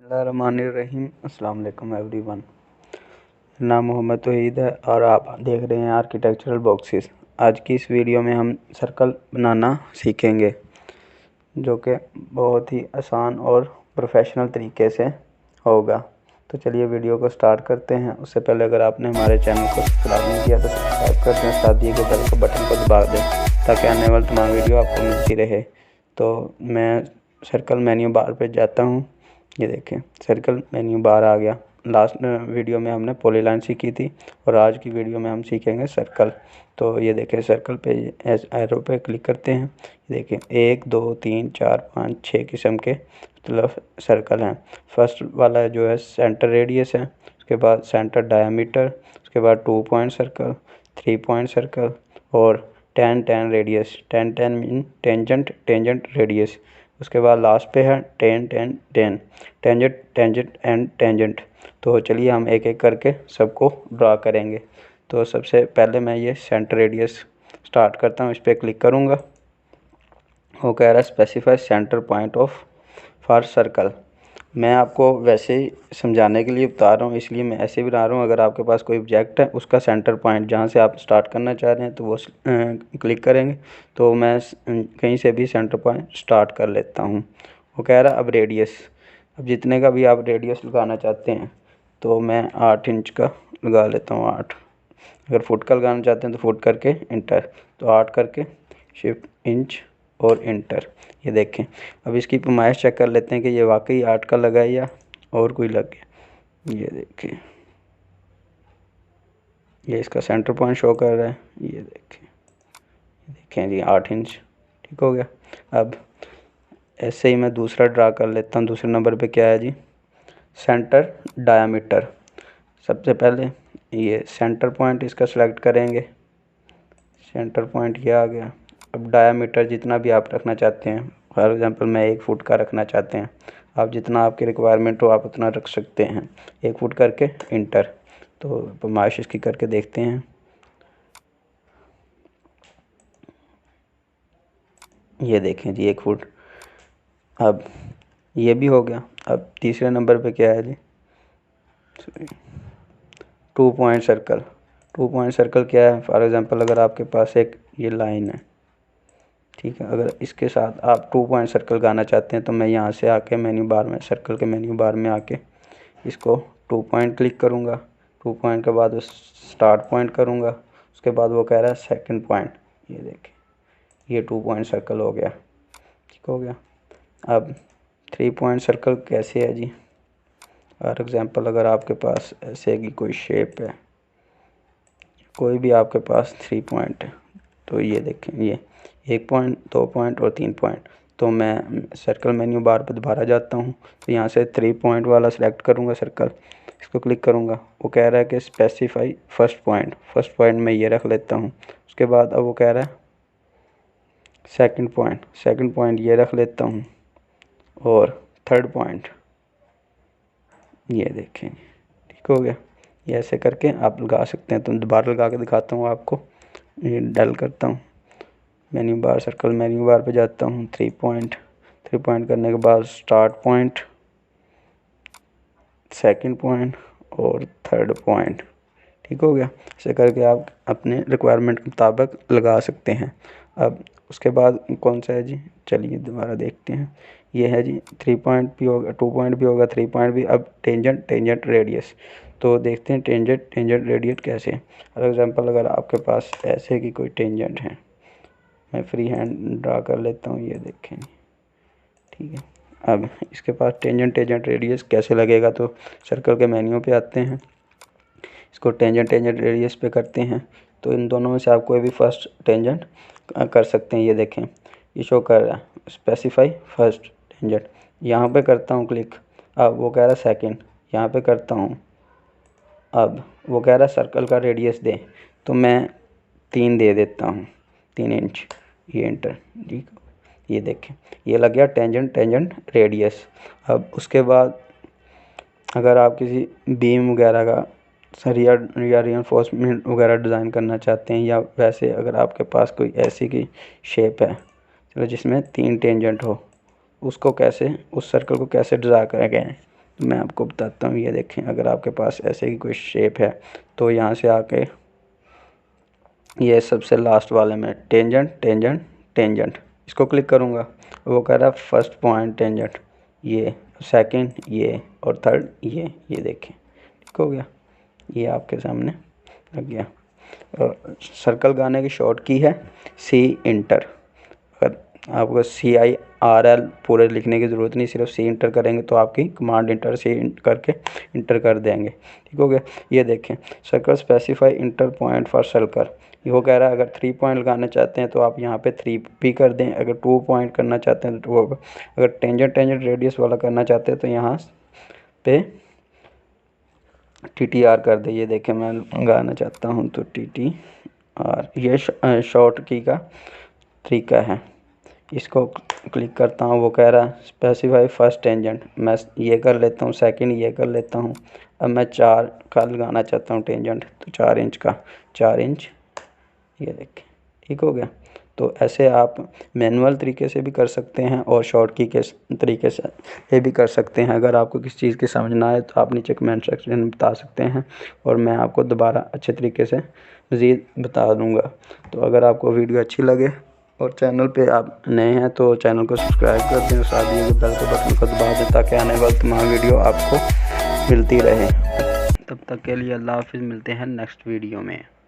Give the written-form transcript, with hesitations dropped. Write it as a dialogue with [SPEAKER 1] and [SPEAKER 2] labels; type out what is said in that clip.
[SPEAKER 1] बिस्मिल्लाहिर्रहमानिर्रहीम। अस्सलाम वालेकुम एवरीवन। मेरा नाम मोहम्मद तौहीद है और आप देख रहे हैं आर्किटेक्चरल बॉक्सेस। आज की इस वीडियो में हम सर्कल बनाना सीखेंगे जो कि बहुत ही आसान और प्रोफेशनल तरीके से होगा। तो चलिए वीडियो को स्टार्ट करते हैं। उससे पहले अगर आपने हमारे चैनल को सब्सक्राइब नहीं किया तो सब्सक्राइब कर दें, साथ दिए गए बेल के बटन को दबा दें ताकि आने वाली तमाम वीडियो आपको मिलती रहे। तो मैं सर्कल मेन्यू बार पे जाता हूँ। ये देखें सर्कल मेन्यू बार आ गया। लास्ट वीडियो में हमने पॉलीलाइन सीखी थी और आज की वीडियो में हम सीखेंगे सर्कल। तो ये देखें सर्कल पे एरो पे क्लिक करते हैं। देखें 1 2 3 4 5 6 किस्म के मतलब सर्कल हैं। फर्स्ट वाला जो है सेंटर रेडियस है, उसके बाद सेंटर डायमीटर, उसके बाद 2 पॉइंट सर्कल, 3 पॉइंट सर्कल और 10 रेडियस। 10 mean tangent radius. उसके बाद लास्ट पे है 10 टेंजेंट एंड टेंजेंट। तो चलिए हम एक एक करके सबको ड्रा करेंगे। तो सबसे पहले मैं ये सेंटर रेडियस स्टार्ट करता हूँ, इस पर क्लिक करूँगा। वो कह रहा है specify centre point of for circle. मैं आपको वैसे ही समझाने के लिए बता रहा हूँ, इसलिए मैं ऐसे भी बना रहा हूँ। अगर आपके पास कोई ऑब्जेक्ट है उसका सेंटर पॉइंट जहाँ से आप स्टार्ट करना चाह रहे हैं तो वो क्लिक करेंगे। तो मैं कहीं से भी सेंटर पॉइंट स्टार्ट कर लेता हूँ। वो कह रहा है अब रेडियस, अब जितने का भी आप रेडियस लगाना चाहते हैं तो मैं 8 इंच का लगा लेता हूँ। 8 अगर फुट का लगाना चाहते हैं तो फुट करके इंटर, तो 8 करके शिफ्ट इंच और इंटर। ये देखें अब इसकी पैमाइश चेक कर लेते हैं कि ये वाकई 8 का लगा है या और कोई लग गया। ये देखें ये इसका सेंटर पॉइंट शो कर रहा है। ये देखें जी 8 इंच ठीक हो गया। अब ऐसे ही मैं दूसरा ड्रा कर लेता हूँ। दूसरे नंबर पे क्या है जी, सेंटर डायामीटर। सबसे पहले ये सेंटर पॉइंट इसका सेलेक्ट करेंगे। सेंटर पॉइंट ये आ गया। अब डायामीटर जितना भी आप रखना चाहते हैं, फॉर एग्जांपल मैं 1 फुट का रखना चाहते हैं, आप जितना आपकी रिक्वायरमेंट हो आप उतना रख सकते हैं। 1 फुट करके इंटर। तो पैमाइश इसकी करके देखते हैं। ये देखें जी 1 फुट। अब ये भी हो गया। अब तीसरे नंबर पे क्या है जी, 2 पॉइंट सर्कल। 2 पॉइंट सर्कल क्या है, फॉर एग्जांपल अगर आपके पास एक ये लाइन है, ठीक है, अगर इसके साथ आप 2 पॉइंट सर्कल लगाना चाहते हैं तो मैं यहाँ से आके मेन्यू बार में, सर्कल के मेन्यू बार में आके इसको 2 पॉइंट क्लिक करूँगा। 2 पॉइंट के बाद स्टार्ट पॉइंट करूँगा। उसके बाद वो कह रहा है सेकंड पॉइंट। ये देखें ये 2 पॉइंट सर्कल हो गया, ठीक हो गया। अब 3 पॉइंट सर्कल कैसे है जी, फॉर एग्जांपल अगर आपके पास ऐसे की कोई शेप है, कोई भी आपके पास 3 पॉइंट है, तो ये देखें ये 1 पॉइंट, 2 पॉइंट और 3 पॉइंट। तो मैं सर्कल मेन्यू बार पर दोबारा जाता हूँ, तो यहाँ से 3 पॉइंट वाला सेलेक्ट करूँगा सर्कल, इसको क्लिक करूँगा। वो कह रहा है कि specify first point. First point मैं ये रख लेता हूँ। उसके बाद अब वो कह रहा है सेकंड पॉइंट। सेकंड पॉइंट ये रख लेता हूँ और थर्ड पॉइंट ये देखें, ठीक हो गया। ये ऐसे करके आप लगा सकते हैं। तो दोबारा लगा के दिखाता हूँ आपको। ये डल करता हूँ, menu bar, circle menu bar पे जाता हूँ। 3 पॉइंट, 3 पॉइंट करने के बाद स्टार्ट पॉइंट, सेकंड पॉइंट और थर्ड पॉइंट, ठीक हो गया। ऐसे करके आप अपने रिक्वायरमेंट के मुताबिक लगा सकते हैं। अब उसके बाद कौन सा है जी, चलिए दोबारा देखते हैं। ये है जी 3 पॉइंट भी होगा, 2 पॉइंट भी होगा, 3 पॉइंट भी। अब टेंजेंट रेडियस, तो देखते हैं टेंजेंट रेडियस कैसे। फॉर एग्जांपल अगर आपके पास ऐसे की कोई टेंजेंट है, मैं फ्री हैंड ड्रा कर लेता हूँ। ये देखें, ठीक है। अब इसके पास टेंजेंट रेडियस कैसे लगेगा, तो सर्कल के मेन्यू पे आते हैं, इसको टेंजेंट रेडियस पे करते हैं। तो इन दोनों में से आप कोई भी फर्स्ट टेंजेंट कर सकते हैं। ये देखें ये शो कर रहा है स्पेसिफाई फर्स्ट टेंजेंट, यहाँ पे करता हूँ क्लिक। अब वो कह रहा है सेकंड, यहाँ पे करता हूँ। अब वो कह रहा है सर्कल का रेडियस दे, तो मैं 3 दे देता हूँ, 3 इंच। ये इंटर, ठीक। ये देखें ये लग गया टेंजेंट रेडियस। अब उसके बाद अगर आप किसी बीम वगैरह का सरिया या रिइंफोर्समेंट वगैरह डिज़ाइन करना चाहते हैं, या वैसे अगर आपके पास कोई ऐसी की शेप है चलो जिसमें 3 टेंजेंट हो, उसको कैसे, उस सर्कल को कैसे ड्रा करेंगे तो मैं आपको बताता हूँ। ये देखें, अगर आपके पास ऐसे की कोई शेप है तो यहाँ से आके ये सबसे लास्ट वाले में टेंजेंट टेंजेंट टेंजेंट इसको क्लिक करूँगा। वो कह रहा है फर्स्ट पॉइंट टेंजेंट, ये सेकंड, ये और थर्ड, ये देखें ठीक हो गया। ये आपके सामने लग गया। सर्कल गाने की शॉर्ट की है सी इंटर। अगर आपको CIRL पूरे लिखने की ज़रूरत नहीं, सिर्फ सी इंटर करेंगे तो आपकी कमांड इंटर से करके इंटर कर देंगे। ठीक हो गया। ये देखें, circle specify inter point for circle. वो कह रहा है अगर 3 पॉइंट लगाना चाहते हैं तो आप यहाँ पे 3 भी कर दें, अगर 2 पॉइंट करना चाहते हैं तो वो, अगर टेंजेंट रेडियस वाला करना चाहते हैं तो यहाँ पे TTR कर दे। ये देखें, मैं लगाना चाहता हूँ तो TTR, ये शॉर्ट की का तरीका है। इसको क्लिक करता हूँ। वो कह रहा है स्पेसिफाई फर्स्ट टेंजेंट, मैं ये कर लेता हूँ, सेकंड ये कर लेता हूँ। अब मैं 4 का लगाना चाहता हूँ टेंजेंट, तो 4 इंच का, 4 इंच, ये देखें ठीक हो गया। तो ऐसे आप मैनुअल तरीके से भी कर सकते हैं और शॉर्ट की के तरीके से ये भी कर सकते हैं। अगर आपको किसी चीज़ की समझ ना आए तो आप नीचे कमेंट सेक्शन में बता सकते हैं और मैं आपको दोबारा अच्छे तरीके से मज़ीद बता दूंगा। तो अगर आपको वीडियो अच्छी लगे और चैनल पे आप नए हैं तो चैनल को सब्सक्राइब कर दें और साथ ही बेल के बटन को दबा दें ताकि आने वाली तमाम वीडियो आपको मिलती रहे। तब तक के लिए अल्लाह हाफिज़, मिलते हैं नेक्स्ट वीडियो में।